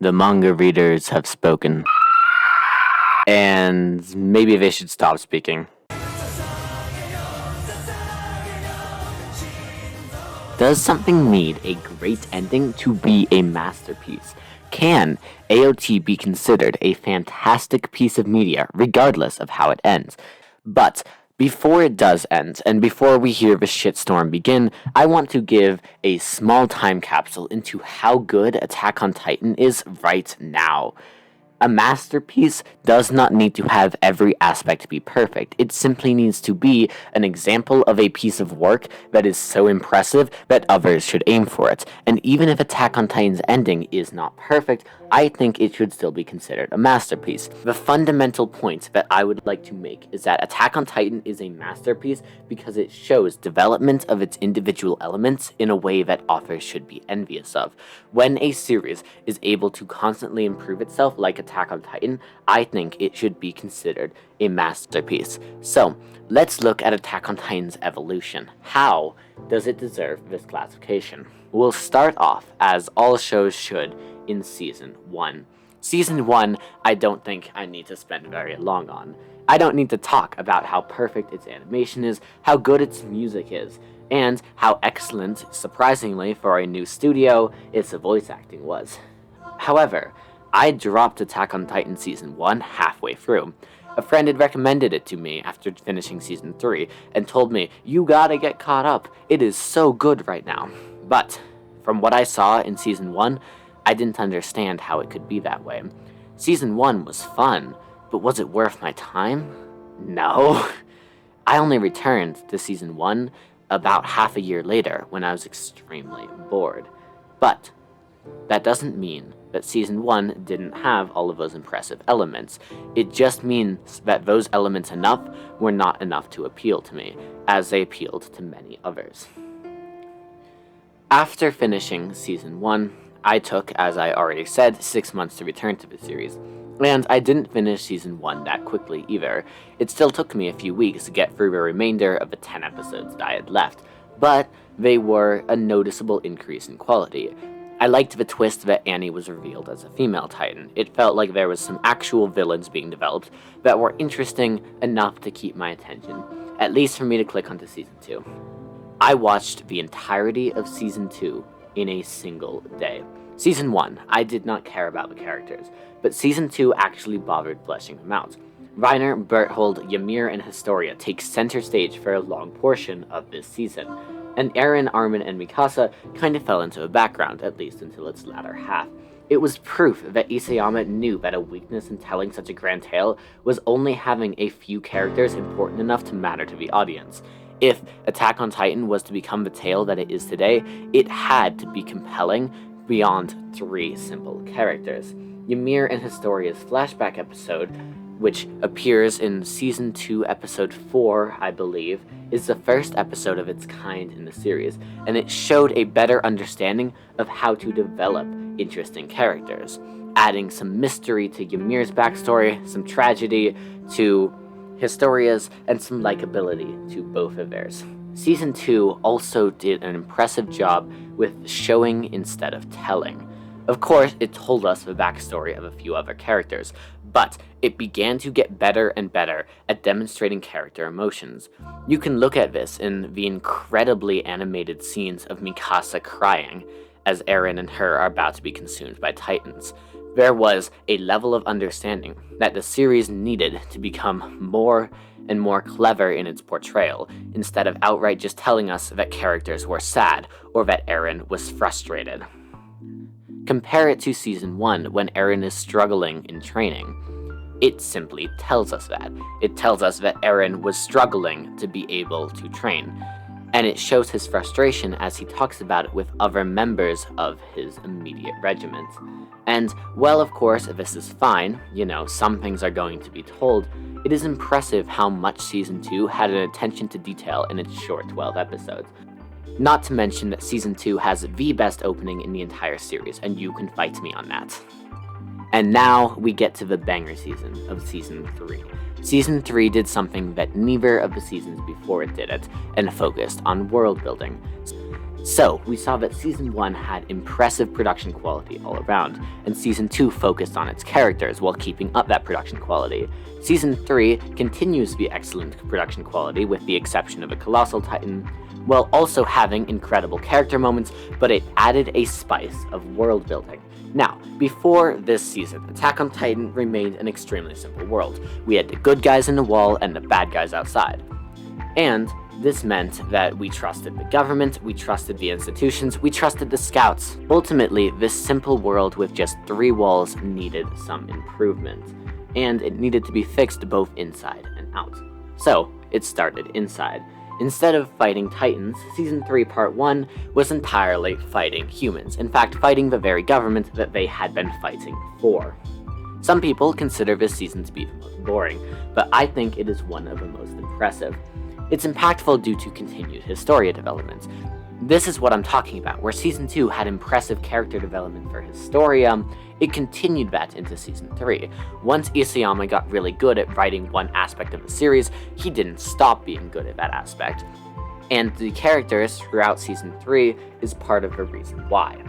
The manga readers have spoken. And maybe they should stop speaking. Does something need a great ending to be a masterpiece? Can AOT be considered a fantastic piece of media, regardless of how it ends? But before it does end, and before we hear the shitstorm begin, I want to give a small time capsule into how good Attack on Titan is right now. A masterpiece does not need to have every aspect be perfect. It simply needs to be an example of a piece of work that is so impressive that others should aim for it. And even if Attack on Titan's ending is not perfect, I think it should still be considered a masterpiece. The fundamental point that I would like to make is that Attack on Titan is a masterpiece because it shows development of its individual elements in a way that authors should be envious of. When a series is able to constantly improve itself like Attack on Titan, I think it should be considered a masterpiece. So, let's look at Attack on Titan's evolution. How does it deserve this classification? We'll start off, as all shows should, in Season 1. Season 1, I don't think I need to spend very long on. I don't need to talk about how perfect its animation is, how good its music is, and how excellent, surprisingly for a new studio, its voice acting was. However, I dropped Attack on Titan Season 1 halfway through. A friend had recommended it to me after finishing Season 3 and told me, "You gotta get caught up, it is so good right now." But, from what I saw in Season 1, I didn't understand how it could be that way. Season 1 was fun, but was it worth my time? No. I only returned to Season 1 about half a year later when I was extremely bored. But that doesn't mean that Season 1 didn't have all of those impressive elements. It just means that those elements were not enough to appeal to me, as they appealed to many others. After finishing Season 1, I took, as I already said, 6 months to return to the series. And I didn't finish Season 1 that quickly either. It still took me a few weeks to get through the remainder of the 10 episodes that I had left, but they were a noticeable increase in quality. I liked the twist that Annie was revealed as a female Titan. It felt like there was some actual villains being developed that were interesting enough to keep my attention, at least for me to click onto Season 2. I watched the entirety of Season 2 in a single day. Season 1, I did not care about the characters, but Season 2 actually bothered fleshing them out. Reiner, Berthold, Ymir, and Historia take center stage for a long portion of this season, and Eren, Armin, and Mikasa kind of fell into the background, at least until its latter half. It was proof that Isayama knew that a weakness in telling such a grand tale was only having a few characters important ymnugh to matter to the audience. If Attack on Titan was to become the tale that it is today, it had to be compelling beyond 3 simple characters. Ymir and Historia's flashback episode, which appears in Season 2, Episode 4, I believe, is the first episode of its kind in the series, and it showed a better understanding of how to develop interesting characters, adding some mystery to Ymir's backstory, some tragedy to Historia's, and some likability to both of theirs. Season 2 also did an impressive job with showing instead of telling. Of course, it told us the backstory of a few other characters, but it began to get better and better at demonstrating character emotions. You can look at this in the incredibly animated scenes of Mikasa crying as Eren and her are about to be consumed by Titans. There was a level of understanding that the series needed to become more and more clever in its portrayal, instead of outright just telling us that characters were sad or that Eren was frustrated. Compare it to Season 1 when Eren is struggling in training. It simply tells us that. It tells us that Eren was struggling to be able to train. And it shows his frustration as he talks about it with other members of his immediate regiment. And, well, of course, this is fine, some things are going to be told. It is impressive how much Season 2 had an attention to detail in its short 12 episodes. Not to mention that Season 2 has the best opening in the entire series, and you can fight me on that. And now we get to the banger season of Season 3. Season 3 did something that neither of the seasons before it did it, and focused on world building. So, we saw that Season 1 had impressive production quality all around, and Season 2 focused on its characters while keeping up that production quality. Season 3 continues to be excellent production quality with the exception of a Colossal Titan, while also having incredible character moments, but it added a spice of world building. Now, before this season, Attack on Titan remained an extremely simple world. We had the good guys in the wall and the bad guys outside. And this meant that we trusted the government, we trusted the institutions, we trusted the scouts. Ultimately, this simple world with just 3 walls needed some improvement, and it needed to be fixed both inside and out. So, it started inside. Instead of fighting Titans, Season 3 Part 1 was entirely fighting humans, in fact fighting the very government that they had been fighting for. Some people consider this season to be the most boring, but I think it is one of the most impressive. It's impactful due to continued Historia development. This is what I'm talking about, where Season 2 had impressive character development for Historia, it continued that into Season 3. Once Isayama got really good at writing one aspect of the series, he didn't stop being good at that aspect. And the characters throughout Season 3 is part of the reason why.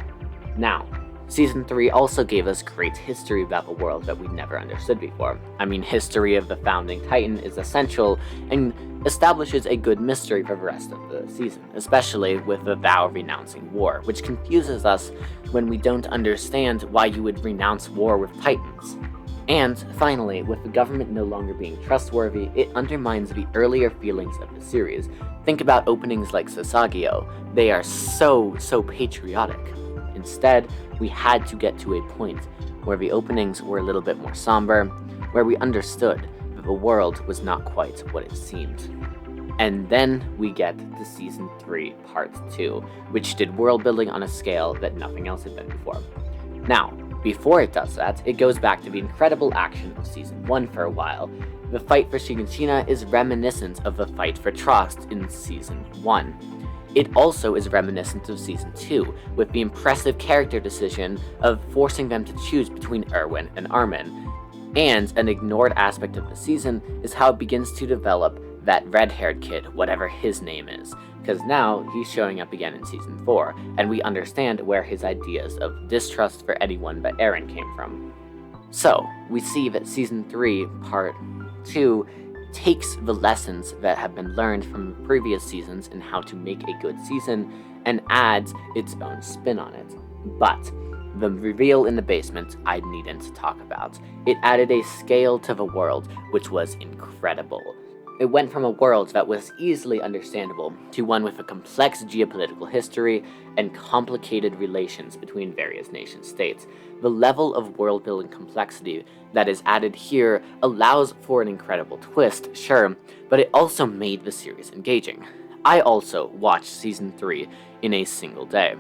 Now, Season 3 also gave us great history about the world that we never understood before. I mean, history of the founding Titan is essential and establishes a good mystery for the rest of the season, especially with the vow of renouncing war, which confuses us when we don't understand why you would renounce war with Titans. And finally, with the government no longer being trustworthy, it undermines the earlier feelings of the series. Think about openings like Sasageo. They are so patriotic. Instead, we had to get to a point where the openings were a little bit more somber, where we understood that the world was not quite what it seemed. And then we get to Season 3 Part 2, which did world building on a scale that nothing else had been before. Now, before it does that, it goes back to the incredible action of Season 1 for a while. The fight for Shiganshina is reminiscent of the fight for Trost in Season 1. It also is reminiscent of Season 2, with the impressive character decision of forcing them to choose between Erwin and Armin. And an ignored aspect of the season is how it begins to develop that red-haired kid, whatever his name is, because now he's showing up again in Season 4, and we understand where his ideas of distrust for anyone but Eren came from. So, we see that Season 3, Part 2, takes the lessons that have been learned from previous seasons and how to make a good season and adds its own spin on it. But the reveal in the basement I needn't to talk about. It added a scale to the world which was incredible. It went from a world that was easily understandable to one with a complex geopolitical history and complicated relations between various nation-states. The level of world-building complexity that is added here allows for an incredible twist, sure, but it also made the series engaging. I also watched Season 3 in a single day.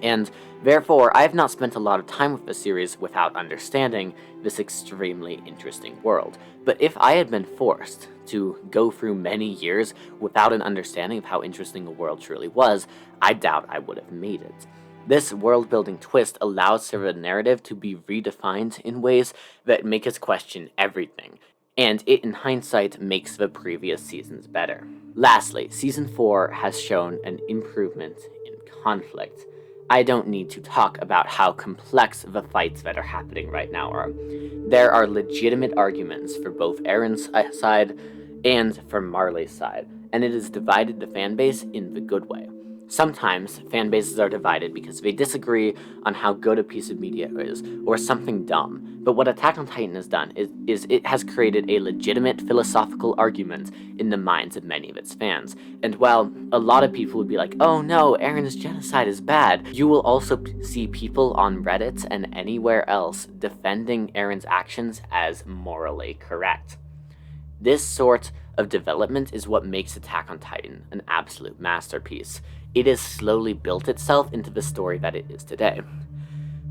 And therefore, I have not spent a lot of time with the series without understanding this extremely interesting world. But if I had been forced to go through many years without an understanding of how interesting the world truly was, I doubt I would have made it. This world-building twist allows for the narrative to be redefined in ways that make us question everything, and it in hindsight makes the previous seasons better. Lastly, Season 4 has shown an improvement in conflict. I don't need to talk about how complex the fights that are happening right now are. There are legitimate arguments for both Eren's side and for Marley's side, and it has divided the fanbase in the good way. Sometimes, fanbases are divided because they disagree on how good a piece of media is, or something dumb. But what Attack on Titan has done is it has created a legitimate philosophical argument in the minds of many of its fans. And while a lot of people would be like, oh no, Eren's genocide is bad, you will also see people on Reddit and anywhere else defending Eren's actions as morally correct. This sort of development is what makes Attack on Titan an absolute masterpiece. It has slowly built itself into the story that it is today.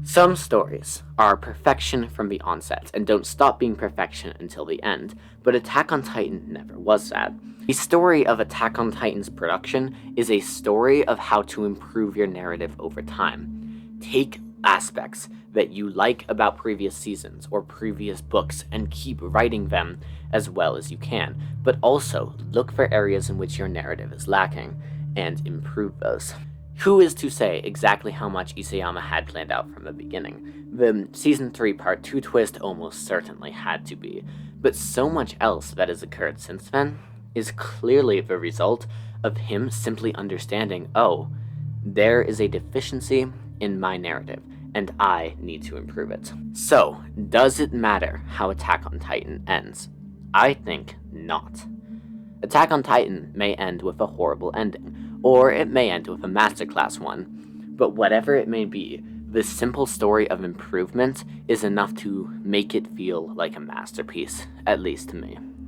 Some stories are perfection from the onset and don't stop being perfection until the end, but Attack on Titan never was that. The story of Attack on Titan's production is a story of how to improve your narrative over time. Take aspects that you like about previous seasons or previous books and keep writing them as well as you can, but also look for areas in which your narrative is lacking and improve those. Who is to say exactly how much Isayama had planned out from the beginning? The Season 3 Part 2 twist almost certainly had to be, but so much else that has occurred since then is clearly the result of him simply understanding, oh, there is a deficiency in my narrative, and I need to improve it. So, does it matter how Attack on Titan ends? I think not. Attack on Titan may end with a horrible ending, or it may end with a masterclass one, but whatever it may be, this simple story of improvement is enough to make it feel like a masterpiece, at least to me.